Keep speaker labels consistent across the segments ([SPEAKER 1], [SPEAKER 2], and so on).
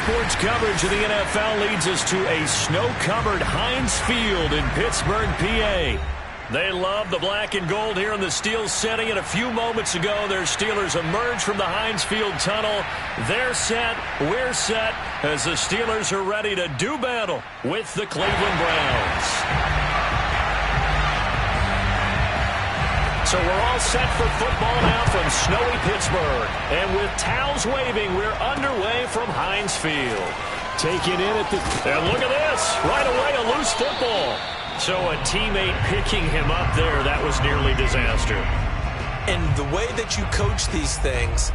[SPEAKER 1] sports coverage of the NFL leads us to a snow-covered Heinz Field in Pittsburgh, PA. They love the black and gold here in the steel setting, and a few moments ago, their Steelers emerged from the Heinz Field tunnel. They're set, we're set, as the Steelers are ready to do battle with the Cleveland Browns. So we're all set for football now from snowy Pittsburgh. And with towels waving, we're underway from Heinz Field. Taking in at the... And look at this. Right away, a loose football. So a teammate picking him up there, that was nearly disaster.
[SPEAKER 2] And the way that you coach these things,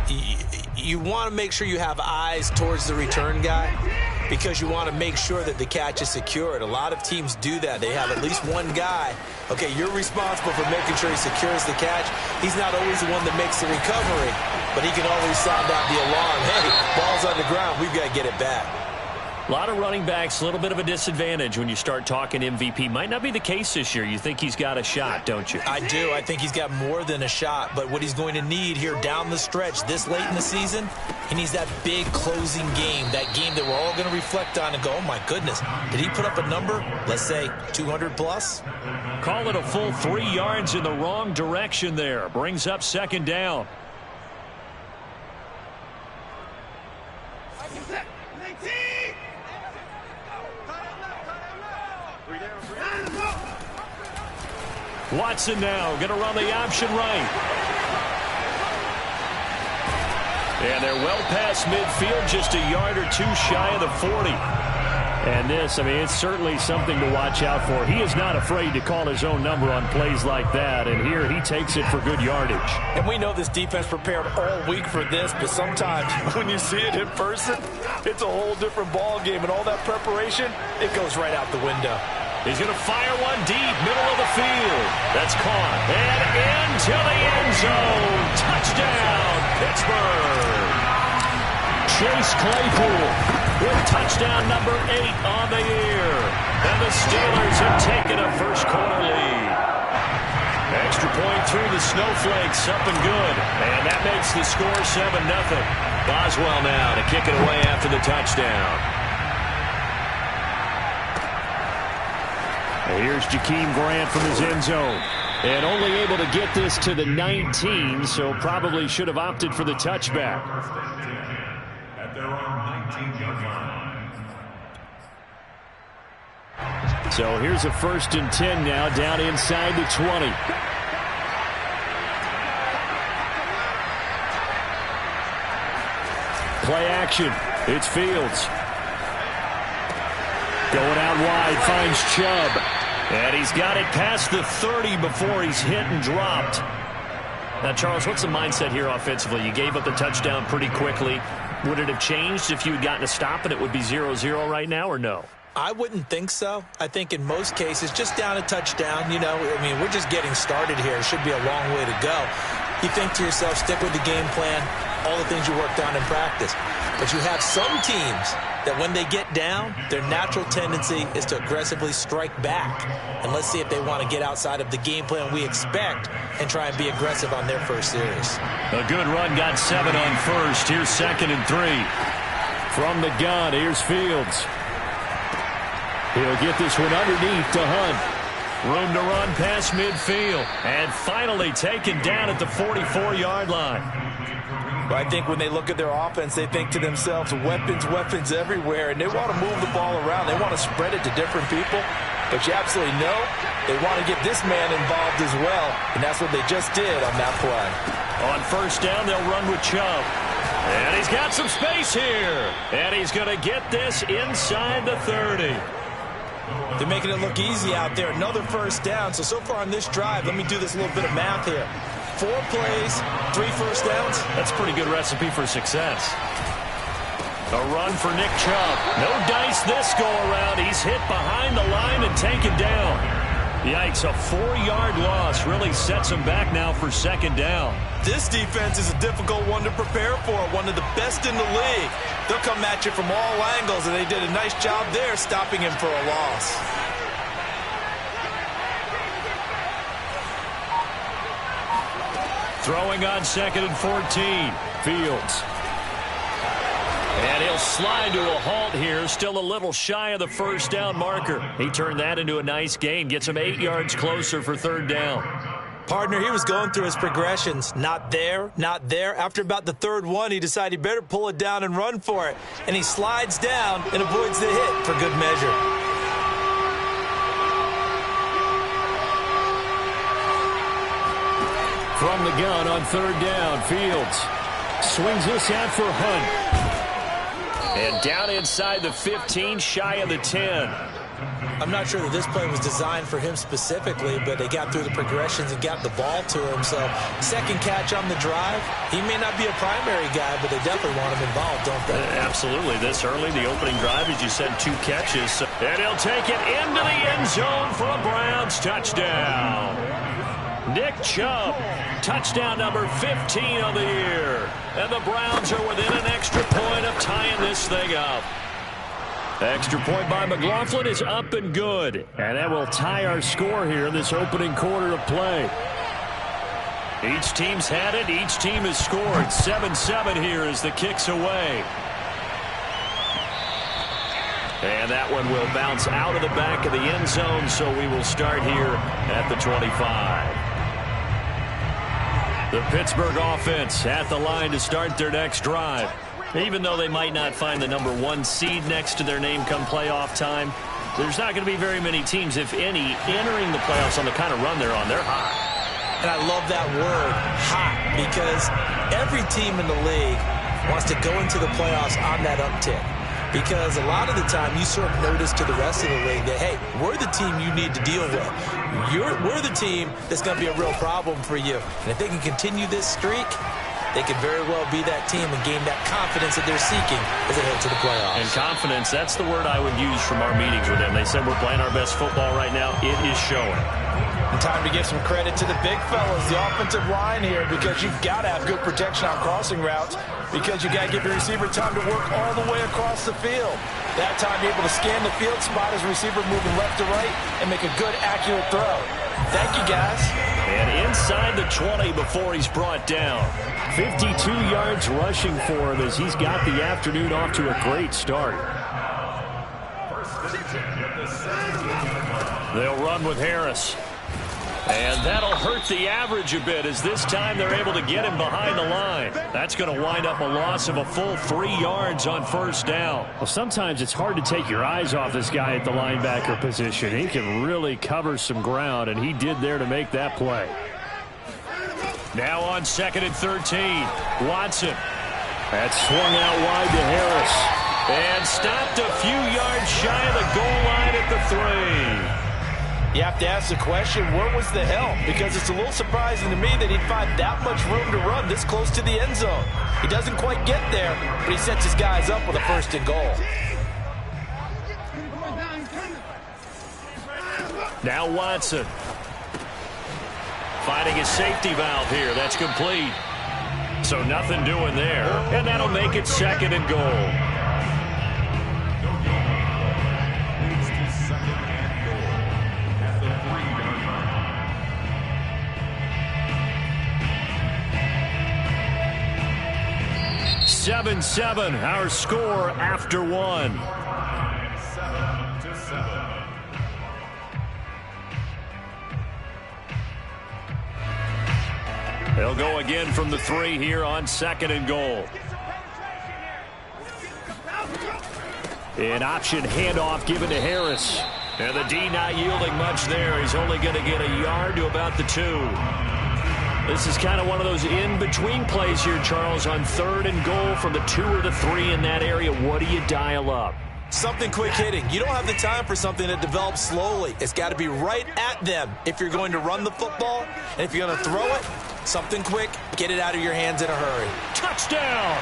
[SPEAKER 2] you want to make sure you have eyes towards the return guy because you want to make sure that the catch is secured. A lot of teams do that. They have at least one guy. Okay, you're responsible for making sure he secures the catch. He's not always the one that makes the recovery, but he can always sound out the alarm. Hey, ball's on the ground. We've got to get it back.
[SPEAKER 1] A lot of running backs, a little bit of a disadvantage when you start talking MVP. Might not be the case this year. You think he's got a shot, don't you?
[SPEAKER 2] I do. I think he's got more than a shot. But what he's going to need here down the stretch this late in the season, he needs that big closing game, that game that we're all going to reflect on and go, oh, my goodness, did he put up a number, let's say 200 plus?
[SPEAKER 1] Call it a full 3 yards in the wrong direction there. Brings up second down. Watson now going to run the option right. And they're well past midfield, just a yard or two shy of the 40. And this, I mean, it's certainly something to watch out for. He is not afraid to call his own number on plays like that. And here he takes it for good yardage.
[SPEAKER 2] And we know this defense prepared all week for this, but sometimes when you see it in person, it's a whole different ball game. And all that preparation, it goes right out the window.
[SPEAKER 1] He's going to fire one deep, middle of the field. That's caught. And into the end zone. Touchdown, Pittsburgh. Chase Claypool with touchdown number 8 on the year. And the Steelers have taken a first quarter lead. Extra point through the snowflakes, up and good. And that makes the score 7-0. Boswell now to kick it away after the touchdown. Here's Jakeem Grant from his end zone. And only able to get this to the 19, so probably should have opted for the touchback.
[SPEAKER 3] At their own 19-yard line.
[SPEAKER 1] So here's a 1st and 10 now, down inside the 20. Play action. It's Fields. Going out wide, finds Chubb. And he's got it past the 30 before he's hit and dropped. Now, Charles, what's the mindset here offensively? You gave up the touchdown pretty quickly. Would it have changed if you had gotten a stop and it would be 0-0 right now, or no?
[SPEAKER 2] I wouldn't think so. I think in most cases, just down a touchdown, you know, I mean, we're just getting started here. It should be a long way to go. You think to yourself, stick with the game plan, all the things you worked on in practice. But you have some teams that when they get down, their natural tendency is to aggressively strike back. And let's see if they want to get outside of the game plan we expect and try and be aggressive on their first series.
[SPEAKER 1] A good run, got 7 on first. Here's 2nd and 3. From the gun, here's Fields. He'll get this one underneath to Hunt. Room to run past midfield. And finally taken down at the 44-yard line.
[SPEAKER 2] I think when they look at their offense, they think to themselves, weapons, weapons everywhere, and they want to move the ball around. They want to spread it to different people, but you absolutely know they want to get this man involved as well, and that's what they just did on that play.
[SPEAKER 1] On 1st down, they'll run with Chubb. And he's got some space here, and he's going to get this inside the 30.
[SPEAKER 2] They're making it look easy out there. Another 1st down. So far on this drive, let me do this little bit of math here. 4 plays, 3 1st downs.
[SPEAKER 1] That's a pretty good recipe for success. A run for Nick Chubb. No dice this go-around. He's hit behind the line and taken down. Yikes, a 4-yard loss really sets him back now for 2nd down.
[SPEAKER 2] This defense is a difficult one to prepare for, one of the best in the league. They'll come at you from all angles, and they did a nice job there stopping him for a loss. Throwing on 2nd and 14. Fields.
[SPEAKER 1] And he'll slide to a halt here, still a little shy of the first down marker. He turned that into a nice gain, gets him 8 yards closer for third down.
[SPEAKER 2] Partner, he was going through his progressions. Not there, not there. After about the third one, he decided he better pull it down and run for it. And he slides down and avoids the hit for good measure.
[SPEAKER 1] From the gun on third down, Fields swings this out for Hunt. And down inside the 15, shy of the 10.
[SPEAKER 2] I'm not sure that this play was designed for him specifically, but they got through the progressions and got the ball to him. So, second catch on the drive. He may not be a primary guy, but they definitely want him involved, don't they?
[SPEAKER 1] Absolutely. This early, the opening drive, as you said, 2 catches. And he'll take it into the end zone for a Browns touchdown. Nick Chubb, touchdown number 15 of the year. And the Browns are within an extra point of tying this thing up. Extra point by McLaughlin is up and good. And that will tie our score here in this opening quarter of play. Each team's had it. Each team has scored. 7-7 here as the kick's away. And that one will bounce out of the back of the end zone, so we will start here at the 25. The Pittsburgh offense at the line to start their next drive. Even though they might not find the number 1 seed next to their name come playoff time, there's not going to be very many teams, if any, entering the playoffs on the kind of run they're on. They're hot.
[SPEAKER 2] And I love that word, hot, because every team in the league wants to go into the playoffs on that uptick. Because a lot of the time you serve notice to the rest of the league that, hey, we're the team you need to deal with. We're the team that's going to be a real problem for you. And if they can continue this streak, they could very well be that team and gain that confidence that they're seeking as they head to the playoffs.
[SPEAKER 1] And confidence, that's the word I would use from our meetings with them. They said we're playing our best football right now. It is showing.
[SPEAKER 2] And time to give some credit to the big fellas, the offensive line here, because you've got to have good protection on crossing routes, because you got to give your receiver time to work all the way across the field. That time, be able to scan the field, spot his receiver moving left to right, and make a good, accurate throw. Thank you, guys. And
[SPEAKER 1] inside the 20 before he's brought down. 52 yards rushing for him as he's got the afternoon off to a great start. They'll run with Harris. And that'll hurt the average a bit as this time they're able to get him behind the line. That's going to wind up a loss of a full 3 yards on first down.
[SPEAKER 4] Well, sometimes it's hard to take your eyes off this guy at the linebacker position. He can really cover some ground, and he did there to make that play.
[SPEAKER 1] Now on 2nd and 13, Watson.
[SPEAKER 4] That swung out wide to Harris.
[SPEAKER 1] And stopped a few yards shy of the goal line at the 3.
[SPEAKER 2] You have to ask the question, where was the help? Because it's a little surprising to me that he'd find that much room to run this close to the end zone. He doesn't quite get there, but he sets his guys up with a 1st and goal.
[SPEAKER 1] Now Watson. Finding a safety valve here. That's complete. So nothing doing there. And that'll make it 2nd and goal. 7-7, our score after 1.
[SPEAKER 3] 7-7.
[SPEAKER 1] They'll go again from the 3 here on 2nd and goal. An option handoff given to Harris. And the D not yielding much there. He's only going to get a yard to about the 2. This is kind of one of those in-between plays here, Charles, on 3rd and goal from the 2 or the 3 in that area. What do you dial up?
[SPEAKER 2] Something quick hitting. You don't have the time for something that develops slowly. It's got to be right at them if you're going to run the football. And if you're going to throw it, something quick, get it out of your hands in a hurry.
[SPEAKER 1] Touchdown!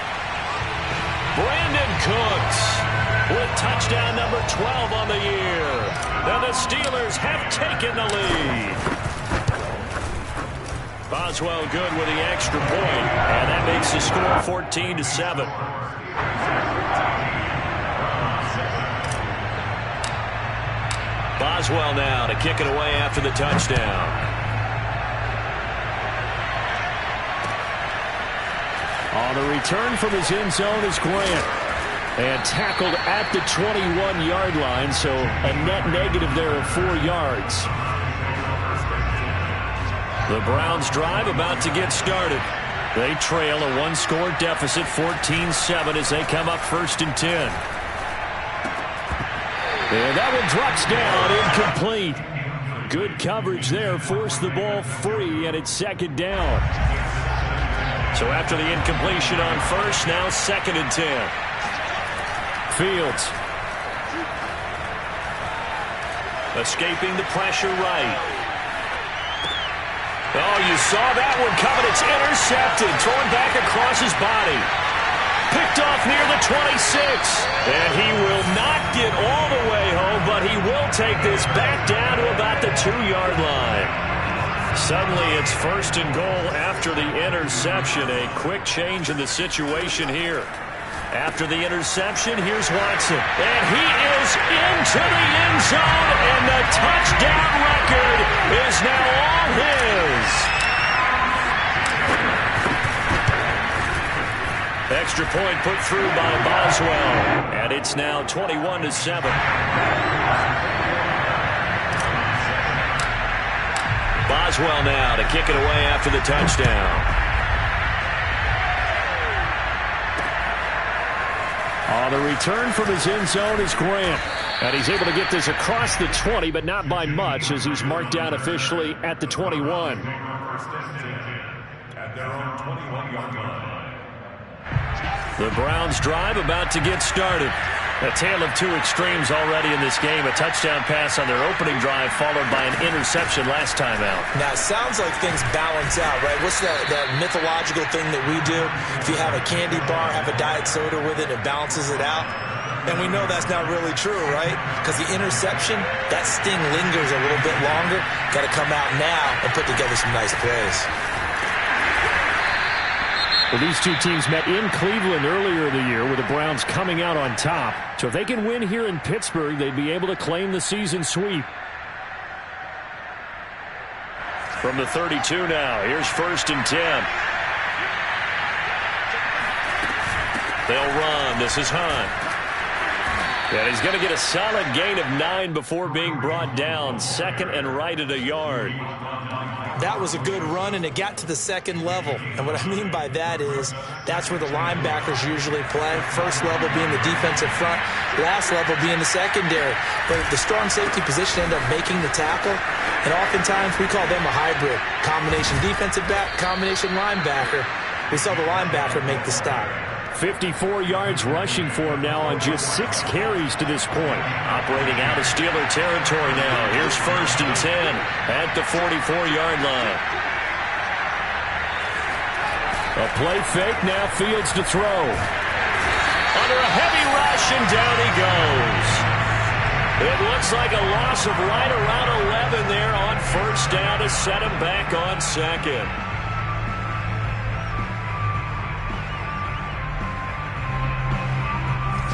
[SPEAKER 1] Brandon Cooks with touchdown number 12 on the year. Now the Steelers have taken the lead. Boswell good with the extra point, and that makes the score 14-7. Boswell now to kick it away after the touchdown.
[SPEAKER 4] On the return from his end zone is Grant. And tackled at the 21-yard line, so a net negative there of 4 yards. The Browns drive about to get started. They trail a one-score deficit, 14-7, as they come up 1st and 10. And that one drops down, incomplete. Good coverage there, forced the ball free, and it's 2nd down. So after the incompletion on 1st, now 2nd and 10. Fields. Escaping the pressure right. Oh, you saw that one coming. It's intercepted. Thrown back across his body. Picked off near the 26. And he will not get all the way home, but he will take this back down to about the 2-yard line. Suddenly it's 1st and goal after the interception. A quick change in the situation here. After the interception, here's Watson. And he is into the end zone, and the touchdown record is now all his. Extra point put through by Boswell, and it's now 21-7. Boswell now to kick it away after the touchdown. On the return from his end zone is Grant. And he's able to get this across the 20, but not by much, as he's marked down officially at the 21.
[SPEAKER 3] At their own 21-yard line.
[SPEAKER 4] The Browns drive about to get started. A tale of two extremes already in this game. A touchdown pass on their opening drive, followed by an interception last time out.
[SPEAKER 2] Now, it sounds like things balance out, right? What's that mythological thing that we do? If you have a candy bar, have a diet soda with it, it balances it out. And we know that's not really true, right? Because the interception, that sting lingers a little bit longer. Got to come out now and put together some nice plays.
[SPEAKER 4] Well, these two teams met in Cleveland earlier in the year with the Browns coming out on top. So if they can win here in Pittsburgh, they'd be able to claim the season sweep. From the 32 now, here's 1st and 10. They'll run. This is Hunt. And he's going to get a solid gain of 9 before being brought down. 2nd and right at a yard.
[SPEAKER 2] That was a good run, and it got to the 2nd level. And what I mean by that is that's where the linebackers usually play. First level being the defensive front, last level being the secondary. But the strong safety position ended up making the tackle, and oftentimes we call them a hybrid. Combination defensive back, combination linebacker. We saw the linebacker make the stop.
[SPEAKER 4] 54 yards rushing for him now on just 6 carries to this point. Operating out of Steeler territory now. Here's 1st and 10 at the 44-yard line. A play fake, now Fields to throw. Under a heavy rush, and down he goes. It looks like a loss of right around 11 there on 1st down to set him back on 2nd.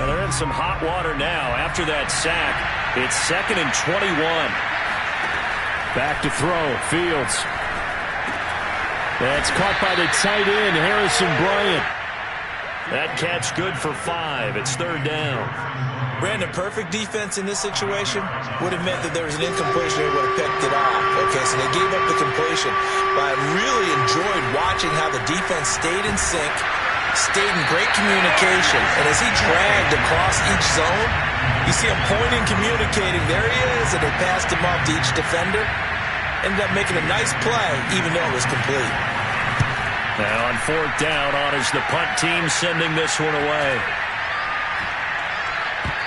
[SPEAKER 4] Well, they're in some hot water now after that sack. It's 2nd and 21. Back to throw, Fields. That's caught by the tight end, Harrison Bryant. That catch good for 5. It's 3rd down.
[SPEAKER 2] Brandon, perfect defense in this situation would have meant that there was an incompletion. They would have picked it off. Okay, so they gave up the completion. But I really enjoyed watching how the defense stayed in sync, stayed in great communication, and as he dragged across each zone, you see him pointing, communicating. There he is, and they passed him off to each defender. Ended up making a nice play, even though it was complete.
[SPEAKER 4] Now on 4th down, honors the punt team, sending this one away.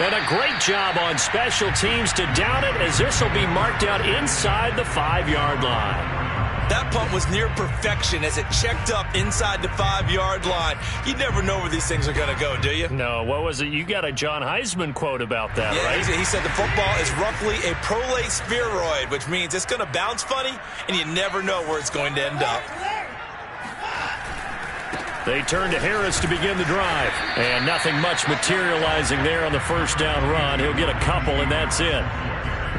[SPEAKER 4] And a great job on special teams to down it, as this will be marked out inside the 5-yard line.
[SPEAKER 2] That punt was near perfection as it checked up inside the 5-yard line. You never know where these things are going to go, do you?
[SPEAKER 4] No, what was it? You got a John Heisman quote about that,
[SPEAKER 2] yeah,
[SPEAKER 4] right?
[SPEAKER 2] He said the football is roughly a prolate spheroid, which means it's going to bounce funny, and you never know where it's going to end up.
[SPEAKER 4] They turn to Harris to begin the drive. And nothing much materializing there on the 1st down run. He'll get a couple, and that's it.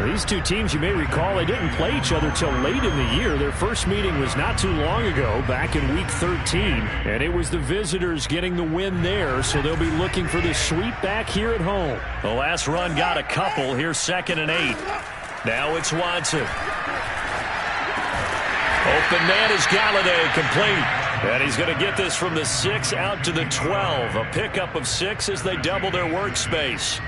[SPEAKER 4] These two teams, you may recall, they didn't play each other till late in the year. Their first meeting was not too long ago, back in Week 13. And it was the visitors getting the win there, so they'll be looking for the sweep back here at home. The last run got a couple. Here's 2nd and 8. Now it's Watson. Open man is Galladay, complete. And he's going to get this from the 6 out to the 12. A pickup of 6 as they double their workspace.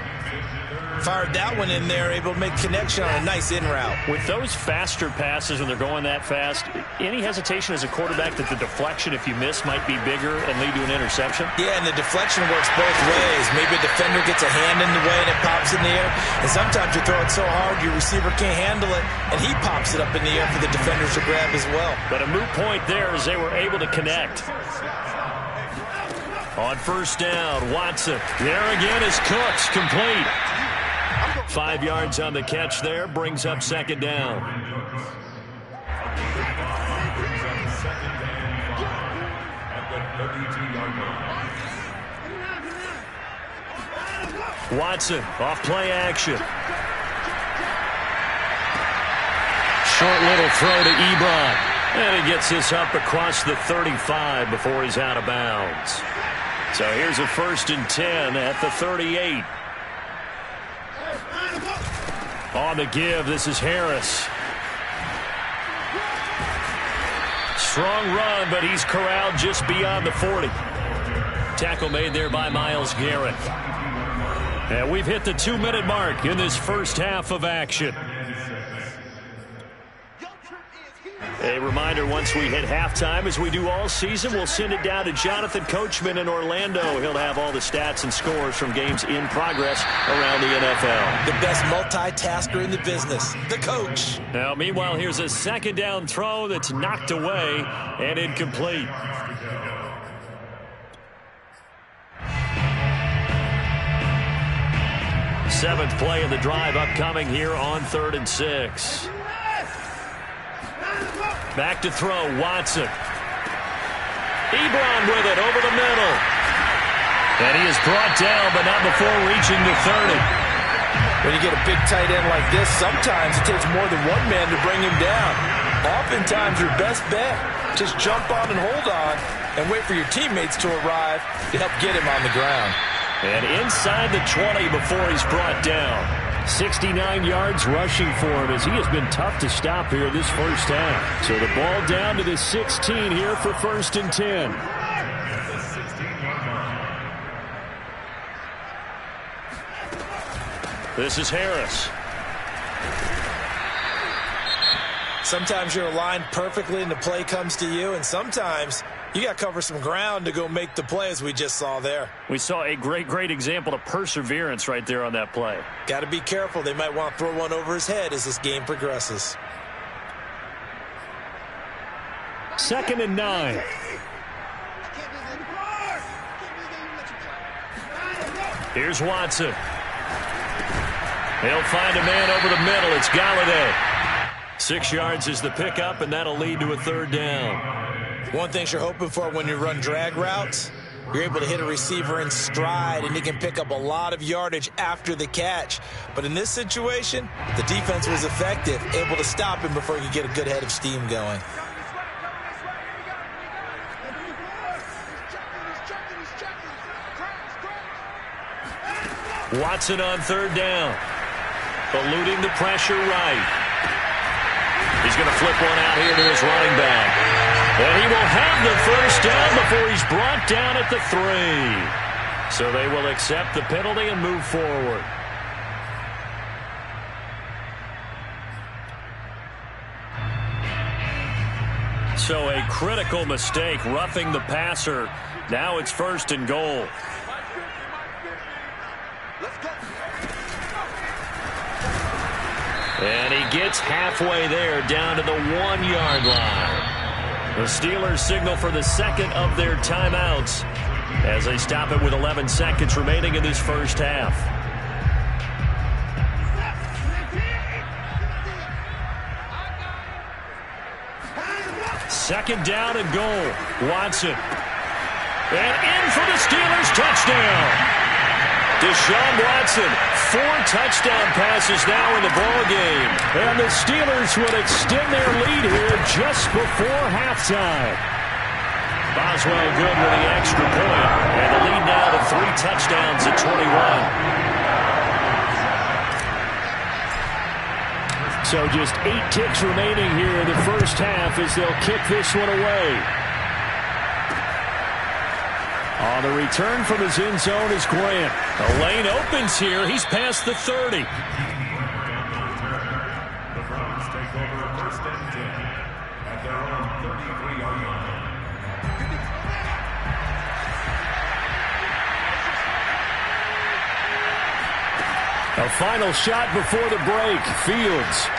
[SPEAKER 2] Fired that one in there, able to make connection on a nice in route.
[SPEAKER 4] With those faster passes when they're going that fast, any hesitation as a quarterback that the deflection, if you miss, might be bigger and lead to an interception?
[SPEAKER 2] Yeah, and the deflection works both ways. Maybe a defender gets a hand in the way and it pops in the air. And sometimes you throw it so hard your receiver can't handle it, and he pops it up in the air for the defenders to grab as well. But
[SPEAKER 4] a moot point there as they were able to connect. On 1st down, Watson. There again is Cooks, complete. 5 yards on the catch there, brings up 2nd down. Watson, off play action. Short little throw to Ebron. And he gets this up across the 35 before he's out of bounds. So here's a 1st and 10 at the 38. On the give, this is Harris. Strong run, but he's corralled just beyond the 40. Tackle made there by Myles Garrett. And we've hit the 2-minute mark in this first half of action. A reminder, once we hit halftime, as we do all season, we'll send it down to Jonathan Coachman in Orlando. He'll have all the stats and scores from games in progress around the NFL.
[SPEAKER 2] The best multitasker in the business, the coach.
[SPEAKER 4] Now, meanwhile, here's a 2nd down throw that's knocked away and incomplete. Seventh play of the drive upcoming here on 3rd and 6. Back to throw, Watson. Ebron with it over the middle. And he is brought down, but not before reaching the 30.
[SPEAKER 2] When you get a big tight end like this, sometimes it takes more than one man to bring him down. Oftentimes, your best bet, just jump on and hold on and wait for your teammates to arrive to help get him on the ground.
[SPEAKER 4] And inside the 20 before he's brought down. 69 yards rushing for him as he has been tough to stop here this first half. So the ball down to the 16 here for 1st and 10. This is Harris.
[SPEAKER 2] Sometimes you're aligned perfectly and the play comes to you, and sometimes you got to cover some ground to go make the play, as we just saw there.
[SPEAKER 4] We saw a great example of perseverance right there on that play.
[SPEAKER 2] Got to be careful. They might want to throw one over his head as this game progresses.
[SPEAKER 4] 2nd and 9. Here's Watson. He'll find a man over the middle. It's Galladay. 6 yards is the pickup, and that'll lead to a 3rd down.
[SPEAKER 2] One thing you're hoping for when you run drag routes, you're able to hit a receiver in stride, and he can pick up a lot of yardage after the catch. But in this situation, the defense was effective, able to stop him before he could get a good head of steam going.
[SPEAKER 4] Watson on 3rd down. Eluding the pressure right. He's going to flip one out here to his running back. And he will have the 1st down before he's brought down at the 3. So they will accept the penalty and move forward. So a critical mistake, roughing the passer. Now it's 1st and goal. And he gets halfway there, down to the 1-yard line. The Steelers signal for the 2nd of their timeouts as they stop it with 11 seconds remaining in this first half. Second down and goal. Watson. And in for the Steelers touchdown. Deshaun Watson 4 touchdown passes now in the ball game. And the Steelers will extend their lead here just before halftime. Boswell good with the extra point. And the lead now to 3 touchdowns at 21. So just 8 ticks remaining here in the first half as they'll kick this one away. On the return from his end zone is Grant. A lane opens here. He's past the 30.
[SPEAKER 3] The Browns take over first and 10 at their own 33-yard line.
[SPEAKER 4] A final shot before the break. Fields.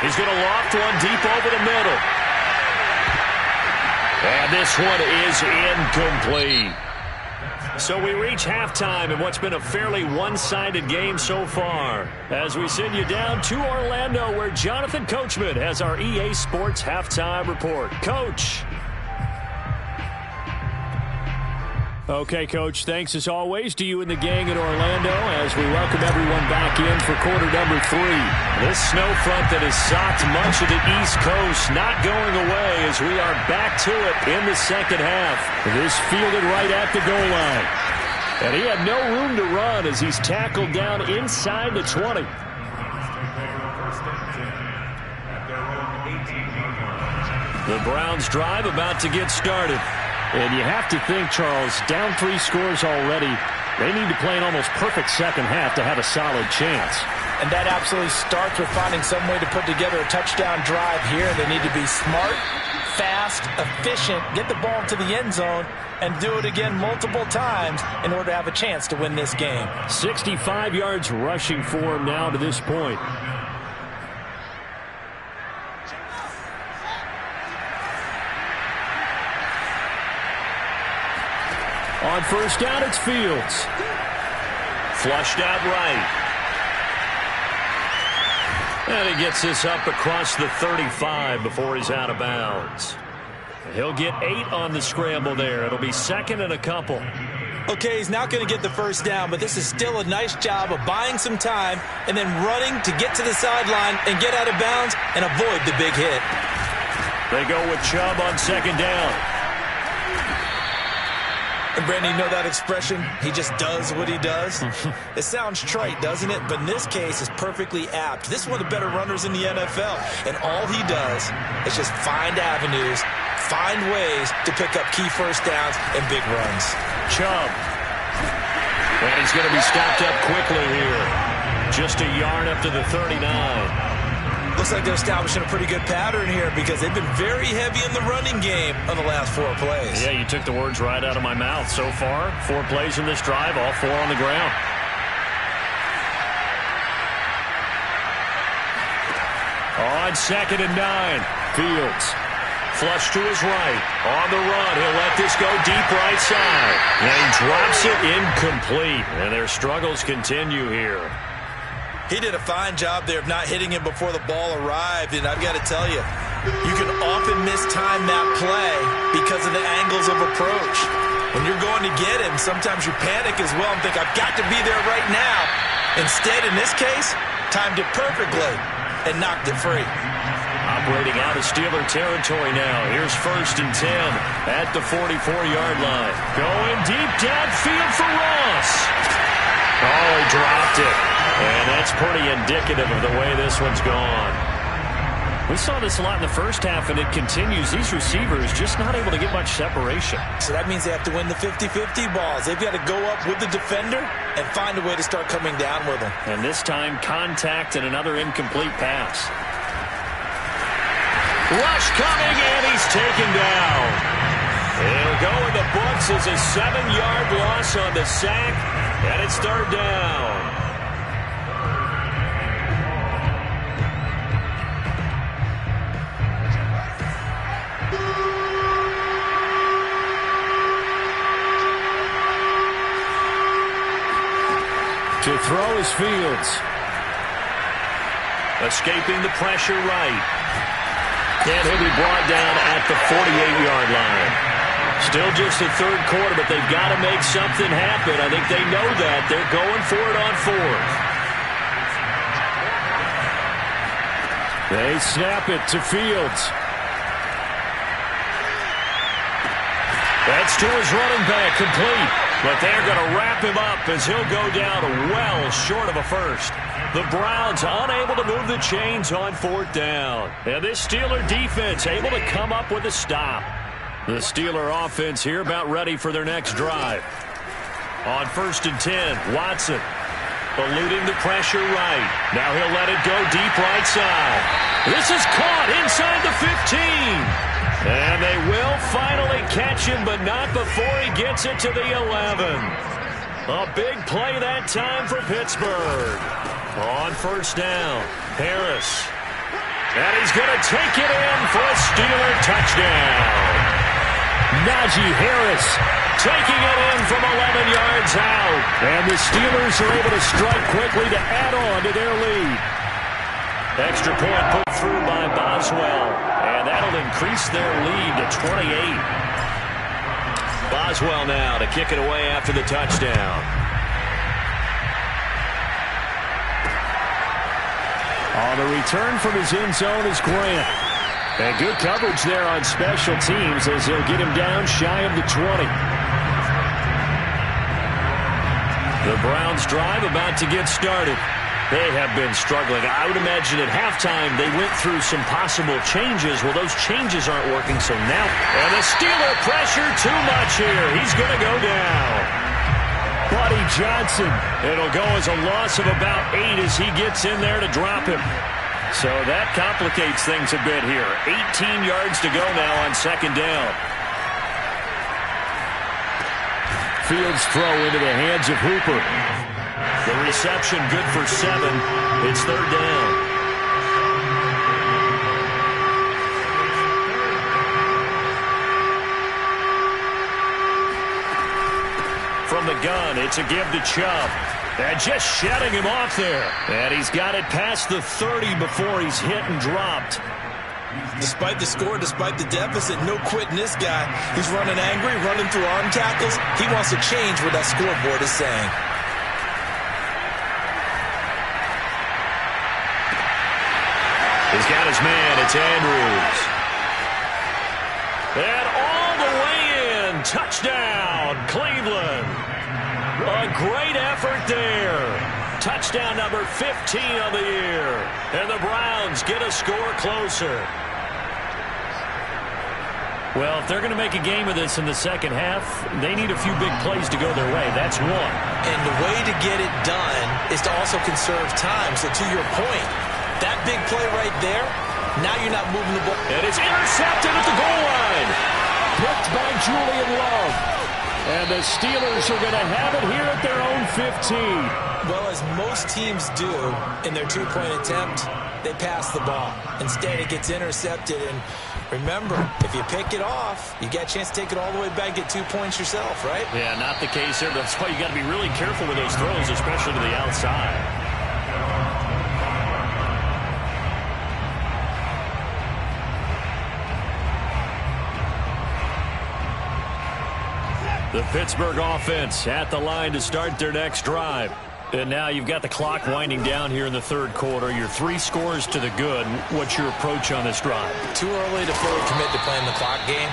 [SPEAKER 4] He's going to loft one deep over the middle. And this one is incomplete. So we reach halftime in what's been a fairly one-sided game so far. As we send you down to Orlando, where Jonathan Coachman has our EA Sports halftime report. Coach. Okay, Coach, thanks as always to you and the gang in Orlando as we welcome everyone back in for quarter number 3. This snow front that has socked much of the East Coast not going away as we are back to it in the second half. This fielded right at the goal line. And he had no room to run as he's tackled down inside the 20. The Browns drive about to get started. And you have to think, Charles, down 3 scores already. They need to play an almost perfect second half to have a solid chance.
[SPEAKER 2] And that absolutely starts with finding some way to put together a touchdown drive here. They need to be smart, fast, efficient, get the ball into the end zone, and do it again multiple times in order to have a chance to win this game.
[SPEAKER 4] 65 yards rushing for him now to this point. On first down, it's Fields. Flushed out right. And he gets this up across the 35 before he's out of bounds. He'll get 8 on the scramble there. It'll be second and a couple.
[SPEAKER 2] Okay, he's not going to get the first down, but this is still a nice job of buying some time and then running to get to the sideline and get out of bounds and avoid the big hit.
[SPEAKER 4] They go with Chubb on second down.
[SPEAKER 2] And Brandon, you know that expression? He just does what he does? It sounds trite, doesn't it? But in this case, it's perfectly apt. This is one of the better runners in the NFL. And all he does is just find avenues, find ways to pick up key first downs and big runs.
[SPEAKER 4] Chubb. And he's going to be stopped up quickly here. Just a yard up to the 39.
[SPEAKER 2] Looks like they're establishing a pretty good pattern here because they've been very heavy in the running game on the last 4 plays.
[SPEAKER 4] Yeah, you took the words right out of my mouth. So far, 4 plays in this drive, all 4 on the ground. On second and 9, Fields. Flush to his right. On the run, he'll let this go deep right side. And he drops it incomplete. And their struggles continue here.
[SPEAKER 2] He did a fine job there of not hitting him before the ball arrived, and I've got to tell you, you can often mistime that play because of the angles of approach. When you're going to get him, sometimes you panic as well and think, I've got to be there right now. Instead, in this case, timed it perfectly and knocked it free.
[SPEAKER 4] Operating out of Steeler territory now. Here's first and 10 at the 44-yard line. Going deep downfield for Ross. Oh, he dropped it. And that's pretty indicative of the way this one's gone. We saw this a lot in the first half, and it continues. These receivers just not able to get much separation.
[SPEAKER 2] So that means they have to win the 50-50 balls. They've got to go up with the defender and find a way to start coming down with them.
[SPEAKER 4] And this time, contact and another incomplete pass. Rush coming, and he's taken down. He'll go in the books as a 7-yard loss on the sack, and it's third down. To throw is Fields. Escaping the pressure right. And he'll be brought down at the 48-yard line. Still just the third quarter, but they've got to make something happen. I think they know that. They're going for it on fourth. They snap it to Fields. That's to his running back, complete. But they're going to wrap him up as he'll go down well short of a first. The Browns unable to move the chains on fourth down. And this Steeler defense able to come up with a stop. The Steeler offense here about ready for their next drive. On 1st and 10, Watson eluding the pressure right. Now he'll let it go deep right side. This is caught inside the 15. And they will finally catch him, but not before he gets it to the 11. A big play that time for Pittsburgh. On 1st down, Harris. And he's going to take it in for a Steeler touchdown. Najee Harris taking it in from 11 yards out. And the Steelers are able to strike quickly to add on to their lead. Extra point put through by Boswell. And that'll increase their lead to 28. Boswell now to kick it away after the touchdown. On the return from his end zone is Grant. And good coverage there on special teams as he'll get him down shy of the 20. The Browns drive about to get started. They have been struggling. I would imagine at halftime they went through some possible changes. Well, those changes aren't working, so now. And the Steeler pressure too much here. He's going to go down. Buddy Johnson. It'll go as a loss of about 8 as he gets in there to drop him. So that complicates things a bit here. 18 yards to go now on 2nd down. Fields throw into the hands of Hooper. The reception good for 7. It's 3rd down. From the gun, it's a give to Chubb. And just shutting him off there. And he's got it past the 30 before he's hit and dropped.
[SPEAKER 2] Despite the score, despite the deficit, no quitting this guy. He's running angry, running through arm tackles. He wants to change what that scoreboard is saying.
[SPEAKER 4] He's got his man. It's Andrews. And all the way in. Touchdown, Cleveland. A great effort there. Touchdown number 15 of the year. And the Browns get a score closer. Well, if they're going to make a game of this in the second half, they need a few big plays to go their way. That's one.
[SPEAKER 2] And the way to get it done is to also conserve time. So to your point, that big play right there, now you're not moving the ball.
[SPEAKER 4] And it's intercepted at the goal line. Picked by Julian Love. And the Steelers are going to have it here at their own 15.
[SPEAKER 2] Well, as most teams do in their two-point attempt, they pass the ball. Instead, it gets intercepted. And remember, if you pick it off, you get a chance to take it all the way back, get 2 points yourself, right?
[SPEAKER 4] Yeah, not the case here. That's why you got to be really careful with those throws, especially to the outside. The Pittsburgh offense at the line to start their next drive. And now you've got the clock winding down here in the third quarter. Your 3 scores to the good. What's your approach on this drive?
[SPEAKER 2] Too early to fully commit to playing the clock game.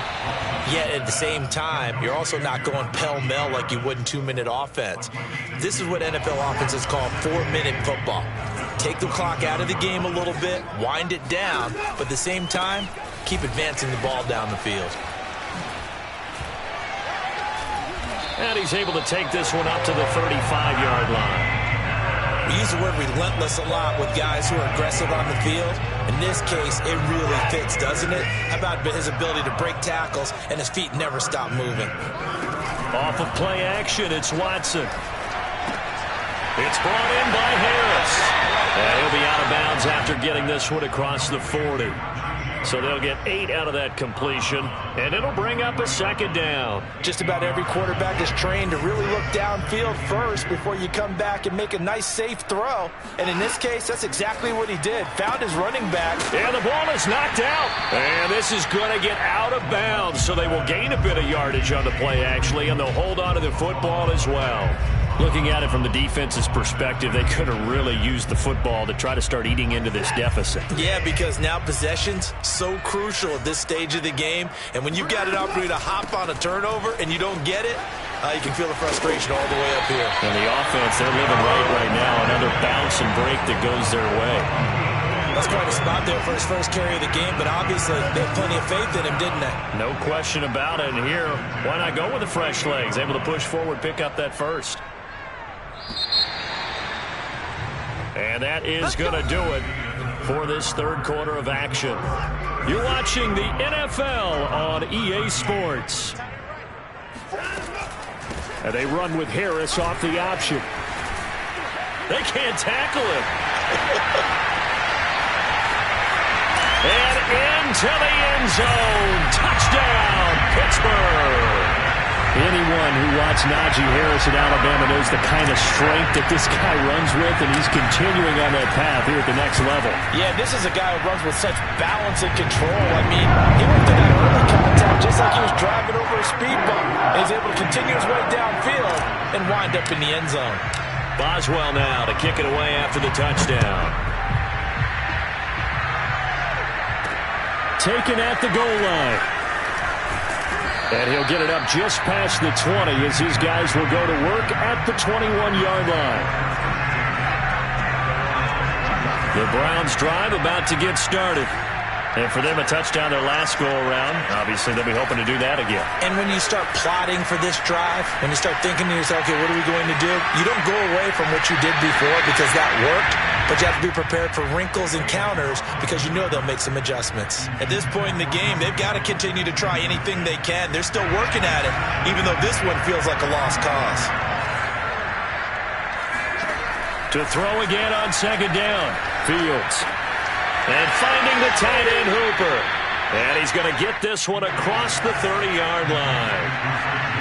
[SPEAKER 2] Yet at the same time, you're also not going pell-mell like you would in 2-minute offense. This is what NFL offenses call 4-minute football. Take the clock out of the game a little bit, wind it down, but at the same time, keep advancing the ball down the field.
[SPEAKER 4] And he's able to take this one up to the 35-yard line.
[SPEAKER 2] We use the word relentless a lot with guys who are aggressive on the field. In this case, it really fits, doesn't it? How about his ability to break tackles and his feet never stop moving?
[SPEAKER 4] Off of play action, it's Watson. It's brought in by Harris. And he'll be out of bounds after getting this one across the 40. So they'll get 8 out of that completion, and it'll bring up a second down.
[SPEAKER 2] Just about every quarterback is trained to really look downfield first before you come back and make a nice, safe throw. And in this case, that's exactly what he did. Found his running back.
[SPEAKER 4] And the ball is knocked out. And this is going to get out of bounds, so they will gain a bit of yardage on the play, actually, and they'll hold on to the football as well. Looking at it from the defense's perspective, they could have really used the football to try to start eating into this deficit.
[SPEAKER 2] Yeah, because now possession's so crucial at this stage of the game. And when you've got an opportunity to hop on a turnover and you don't get it, you can feel the frustration all the way up here.
[SPEAKER 4] And the offense, they're living right now. Another bounce and break that goes their way.
[SPEAKER 2] That's quite a spot there for his first carry of the game, but obviously they had plenty of faith in him, didn't they?
[SPEAKER 4] No question about it. And here, why not go with the fresh legs? Able to push forward, pick up that first. And that is going to do it for this third quarter of action. You're watching the NFL on EA Sports. And they run with Harris off the option. They can't tackle him. And into the end zone. Touchdown, Pittsburgh. Anyone who watched Najee Harris at Alabama knows the kind of strength that this guy runs with, and he's continuing on that path here at the next level.
[SPEAKER 2] Yeah, this is a guy who runs with such balance and control. I mean, he went to that early contact just like he was driving over a speed bump. He's able to continue his way downfield and wind up in the end zone.
[SPEAKER 4] Boswell now to kick it away after the touchdown. Taken at the goal line. And he'll get it up just past the 20 as his guys will go to work at the 21-yard line. The Browns drive about to get started. And for them, a touchdown their last go-around. Obviously, they'll be hoping to do that again.
[SPEAKER 2] And when you start plotting for this drive, when you start thinking to yourself, okay, what are we going to do? You don't go away from what you did before because that worked, but you have to be prepared for wrinkles and counters because you know they'll make some adjustments. At this point in the game, they've got to continue to try anything they can. They're still working at it, even though this one feels like a lost cause.
[SPEAKER 4] To throw again on second down, Fields. And finding the tight end, Hooper. And he's going to get this one across the 30-yard line.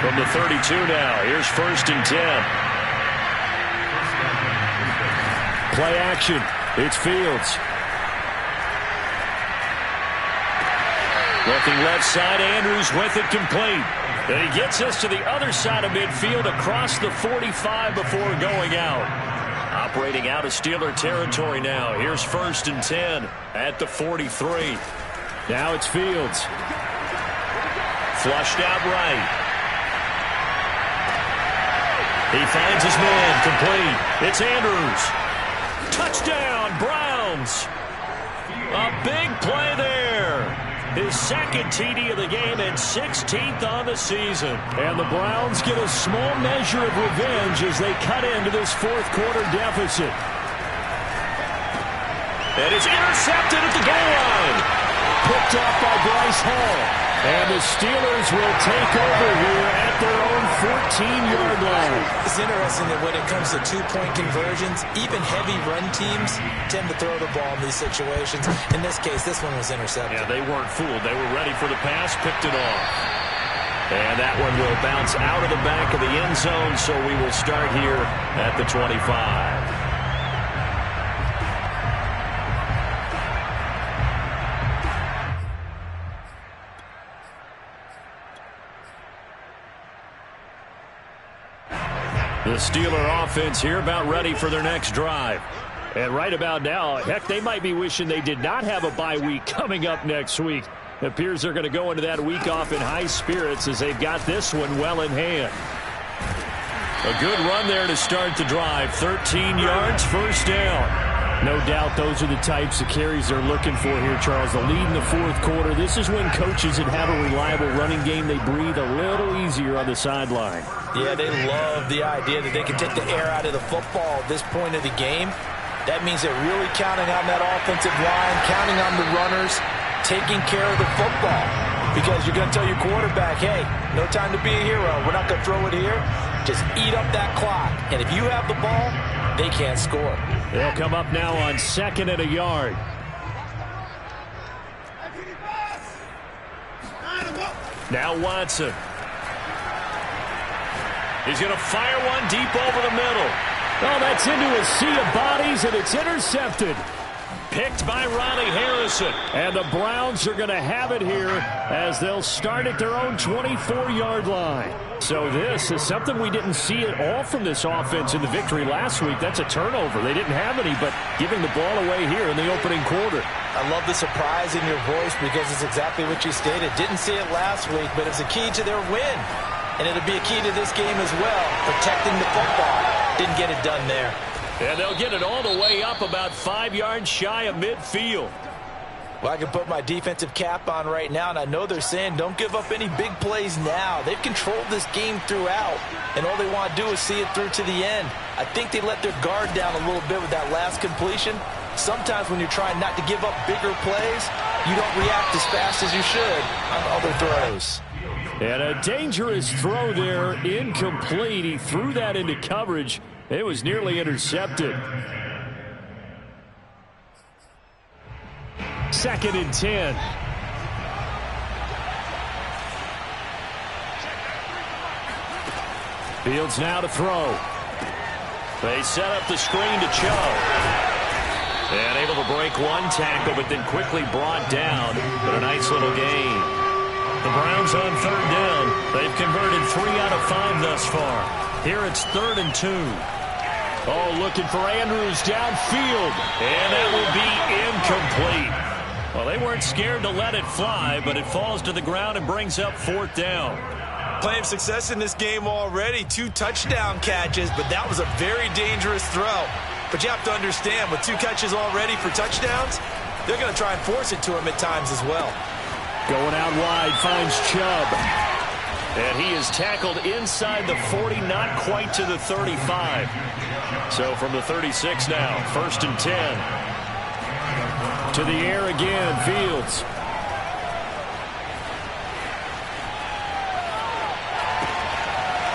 [SPEAKER 4] From the 32 now, here's 1st and 10. Play action. It's Fields. Looking left side, Andrews with it complete. And he gets us to the other side of midfield across the 45 before going out. Operating out of Steeler territory now. Here's 1st and 10 at the 43. Now it's Fields. Flushed out right. He finds his man complete. It's Andrews. Touchdown, Browns. A big play there. His second TD of the game and 16th on the season. And the Browns get a small measure of revenge as they cut into this fourth quarter deficit. And it's intercepted at the goal line. Picked off by Bryce Hall. And the Steelers will take over here at their own 14-yard line.
[SPEAKER 2] It's interesting that when it comes to two-point conversions, even heavy run teams tend to throw the ball in these situations. In this case, this one was intercepted.
[SPEAKER 4] Yeah, they weren't fooled. They were ready for the pass, picked it off. And that one will bounce out of the back of the end zone, so we will start here at the 25. The Steeler offense here about ready for their next drive. And right about now, heck, they might be wishing they did not have a bye week coming up next week. It appears they're going to go into that week off in high spirits as they've got this one well in hand. A good run there to start the drive. 13 yards, 1st down. No doubt those are the types of carries they're looking for here, Charles. The lead in the fourth quarter. This is when coaches that have a reliable running game, they breathe a little easier on the sideline.
[SPEAKER 2] Yeah, they love the idea that they can take the air out of the football at this point of the game. That means they're really counting on that offensive line, counting on the runners, taking care of the football. Because you're going to tell your quarterback, hey, no time to be a hero. We're not going to throw it here. Just eat up that clock. And if you have the ball, they can't score.
[SPEAKER 4] They'll come up now on 2nd and a yard. Now Watson. He's going to fire one deep over the middle. Oh, that's into a sea of bodies, and it's intercepted. Picked by Ronnie Harrison. And the Browns are going to have it here as they'll start at their own 24-yard line. So this is something we didn't see at all from this offense in the victory last week. That's a turnover. They didn't have any, but giving the ball away here in the opening quarter.
[SPEAKER 2] I love the surprise in your voice because it's exactly what you stated. Didn't see it last week, but it's a key to their win. And it'll be a key to this game as well, protecting the football. Didn't get it done there.
[SPEAKER 4] And they'll get it all the way up about 5 yards shy of midfield.
[SPEAKER 2] Well, I can put my defensive cap on right now, and I know they're saying don't give up any big plays now. They've controlled this game throughout, and all they want to do is see it through to the end. I think they let their guard down a little bit with that last completion. Sometimes when you're trying not to give up bigger plays, you don't react as fast as you should on other throws.
[SPEAKER 4] And a dangerous throw there, incomplete. He threw that into coverage. It was nearly intercepted. 2nd and 10. Fields now to throw. They set up the screen to Chubb. And able to break one tackle, but then quickly brought down. But a nice little gain. The Browns on 3rd down. They've converted 3 out of 5 thus far. Here it's 3rd and 2. Oh, looking for Andrews downfield. And that will be incomplete. Well, they weren't scared to let it fly, but it falls to the ground and brings up 4th down.
[SPEAKER 2] Plenty of success in this game already. 2 touchdown catches, but that was a very dangerous throw. But you have to understand, with 2 catches already for touchdowns, they're going to try and force it to him at times as well.
[SPEAKER 4] Going out wide, finds Chubb. And he is tackled inside the 40, not quite to the 35. So from the 36 now, 1st and 10. To the air again, Fields.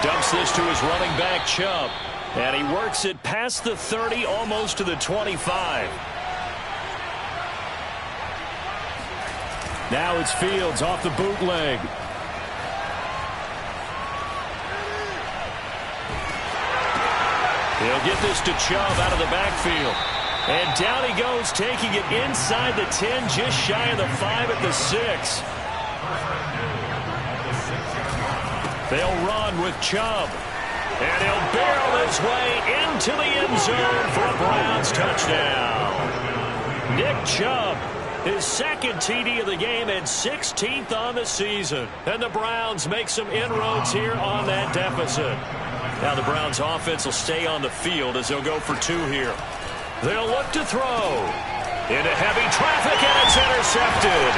[SPEAKER 4] Dumps this to his running back, Chubb. And he works it past the 30, almost to the 25. Now it's Fields off the bootleg. He'll get this to Chubb out of the backfield. And down he goes, taking it inside the 10, just shy of the 5 at the 6. They'll run with Chubb. And he'll barrel his way into the end zone for a Browns touchdown. Nick Chubb, his 2nd TD of the game and 16th on the season. And the Browns make some inroads here on that deficit. Now the Browns offense will stay on the field as they'll go for 2 here. They'll look to throw. Into heavy traffic, and it's intercepted.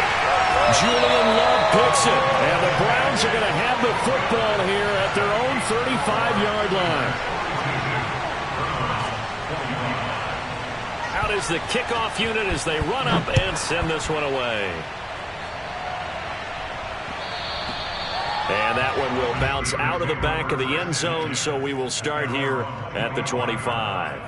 [SPEAKER 4] Julian Love picks it. And the Browns are going to have the football here at their own 35-yard line. Out is the kickoff unit as they run up and send this one away. And that one will bounce out of the back of the end zone, so we will start here at the 25.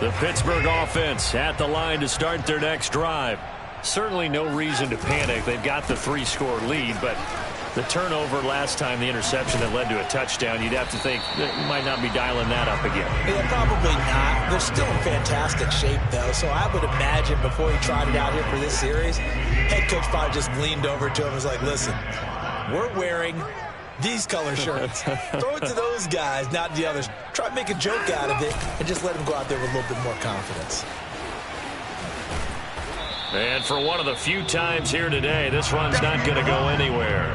[SPEAKER 4] The Pittsburgh offense at the line to start their next drive. Certainly no reason to panic. They've got the 3-score lead, but the turnover last time, the interception that led to a touchdown, you'd have to think that you might not be dialing that up again.
[SPEAKER 2] Yeah, probably not. They're still in fantastic shape, though, so I would imagine before he tried it out here for this series, head coach probably just leaned over to him and was like, listen, we're wearing these color shirts. Throw it to those guys, not the others. Try to make a joke out of it and just let them go out there with a little bit more confidence.
[SPEAKER 4] And for one of the few times here today, this run's not going to go anywhere.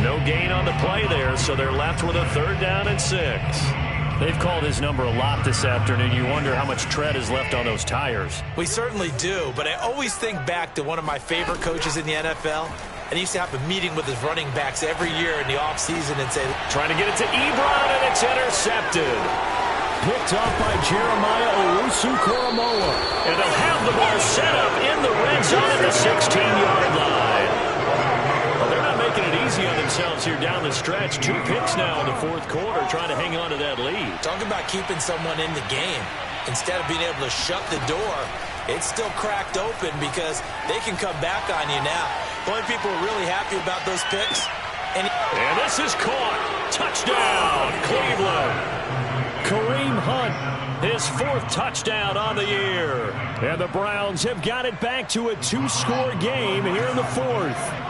[SPEAKER 4] No gain on the play there, so they're left with a 3rd down and 6. They've called his number a lot this afternoon. You wonder how much tread is left on those tires.
[SPEAKER 2] We certainly do, but I always think back to one of my favorite coaches in the NFL. And he used to have a meeting with his running backs every year in the offseason and say,
[SPEAKER 4] trying to get it to Ebron, and it's intercepted. Picked off by Jeremiah Owusu-Koramoah. And they'll have the ball set up in the red zone at the 16-yard line. Well, they're not making it easy on themselves here down the stretch. 2 picks now in the 4th quarter, trying to hang on to that lead.
[SPEAKER 2] Talk about keeping someone in the game. Instead of being able to shut the door, it's still cracked open because they can come back on you now. The only people really happy about those picks. And
[SPEAKER 4] this is caught. Touchdown, Cleveland. Kareem Hunt, his 4th touchdown on the year. And the Browns have got it back to a 2-score game here in the 4th.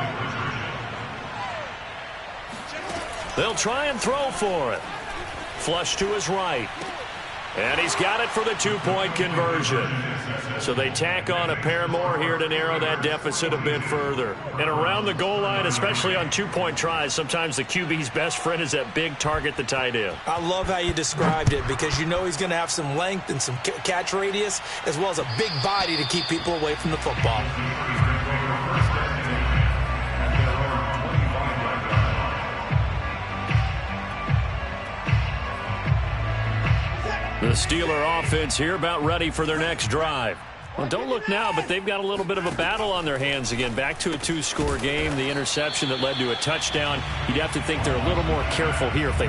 [SPEAKER 4] They'll try and throw for it. Flush to his right. And he's got it for the 2-point conversion. So they tack on a pair more here to narrow that deficit a bit further. And around the goal line, especially on 2-point tries, sometimes the QB's best friend is that big target, the tight end.
[SPEAKER 2] I love how you described it because you know he's going to have some length and some catch radius as well as a big body to keep people away from the football.
[SPEAKER 4] The Steeler offense here about ready for their next drive. Well, don't look now, but they've got a little bit of a battle on their hands again. Back to a 2-score game. The interception that led to a touchdown. You'd have to think they're a little more careful here if they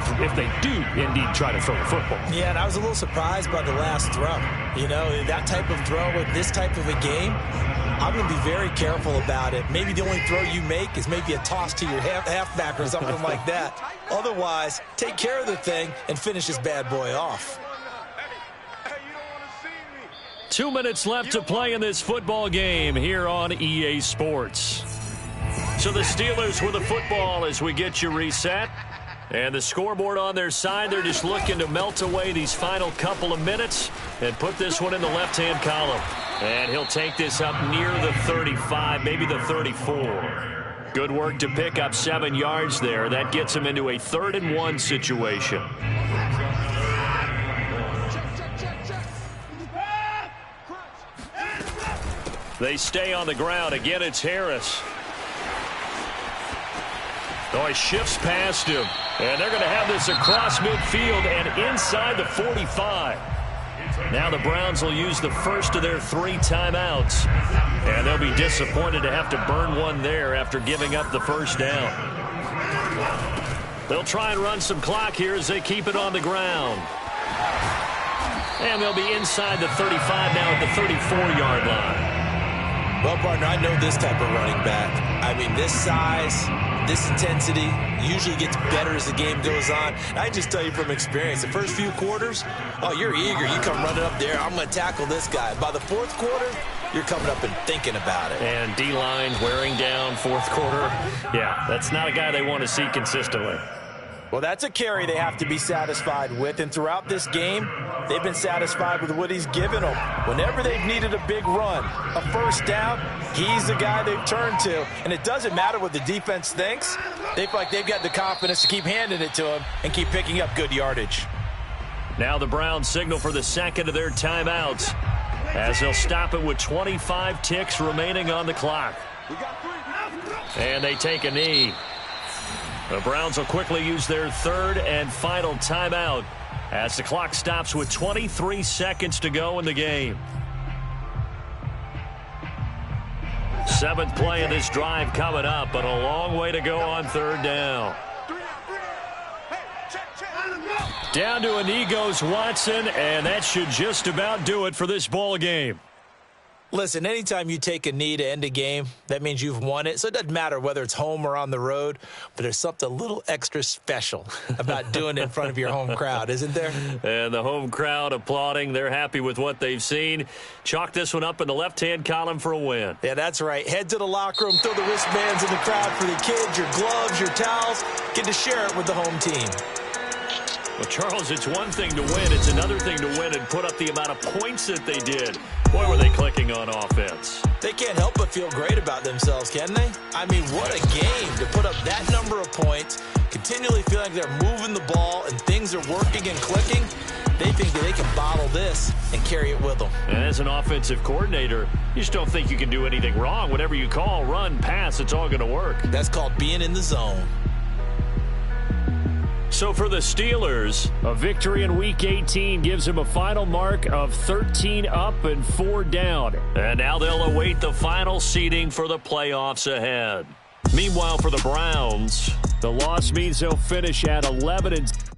[SPEAKER 4] do indeed try to throw the football.
[SPEAKER 2] Yeah, and I was a little surprised by the last throw. You know, that type of throw with this type of a game, I'm going to be very careful about it. Maybe the only throw you make is maybe a toss to your halfback or something like that. Otherwise, take care of the thing and finish this bad boy off.
[SPEAKER 4] 2 minutes left to play in this football game here on EA Sports. So the Steelers with the football as we get you reset. And the scoreboard on their side, they're just looking to melt away these final couple of minutes and put this one in the left-hand column. And he'll take this up near the 35, maybe the 34. Good work to pick up 7 yards there. That gets him into a 3rd-and-1 situation. They stay on the ground. Again, it's Harris. Oh, he shifts past him. And they're going to have this across midfield and inside the 45. Now the Browns will use the first of their 3 timeouts. And they'll be disappointed to have to burn one there after giving up the first down. They'll try and run some clock here as they keep it on the ground. And they'll be inside the 35 now at the 34-yard line.
[SPEAKER 2] Well, partner, I know this type of running back. I mean, this size, this intensity usually gets better as the game goes on. And I just tell you from experience, the first few quarters, oh, you're eager. You come running up there. I'm going to tackle this guy. By the 4th quarter, you're coming up and thinking about it.
[SPEAKER 4] And D-line wearing down 4th quarter. Yeah, that's not a guy they want to see consistently.
[SPEAKER 2] Well, that's a carry they have to be satisfied with. And throughout this game, they've been satisfied with what he's given them. Whenever they've needed a big run, a first down, he's the guy they've turned to. And it doesn't matter what the defense thinks. They feel like they've got the confidence to keep handing it to him and keep picking up good yardage.
[SPEAKER 4] Now the Browns signal for the 2nd of their timeouts as they'll stop it with 25 ticks remaining on the clock. And they take a knee. The Browns will quickly use their 3rd and final timeout as the clock stops with 23 seconds to go in the game. 7th play of this drive coming up, but a long way to go on 3rd down. Down to a knee goes Watson, and that should just about do it for this ball game.
[SPEAKER 2] Listen, anytime you take a knee to end a game, that means you've won it. So it doesn't matter whether it's home or on the road, but there's something a little extra special about doing it in front of your home crowd, isn't there?
[SPEAKER 4] And the home crowd applauding. They're happy with what they've seen. Chalk this one up in the left-hand column for a win.
[SPEAKER 2] Yeah, that's right. Head to the locker room, throw the wristbands in the crowd for the kids, your gloves, your towels. Get to share it with the home team.
[SPEAKER 4] Well, Charles, it's one thing to win. It's another thing to win and put up the amount of points that they did. Boy, were they clicking on offense.
[SPEAKER 2] They can't help but feel great about themselves, can they? I mean, what a game to put up that number of points, continually feel like they're moving the ball and things are working and clicking. They think that they can bottle this and carry it with them.
[SPEAKER 4] And as an offensive coordinator, you just don't think you can do anything wrong. Whatever you call, run, pass, it's all going to work.
[SPEAKER 2] That's called being in the zone.
[SPEAKER 4] So for the Steelers, a victory in Week 18 gives them a final mark of 13 up and 4 down. And now they'll await the final seeding for the playoffs ahead. Meanwhile, for the Browns, the loss means they'll finish at 11-.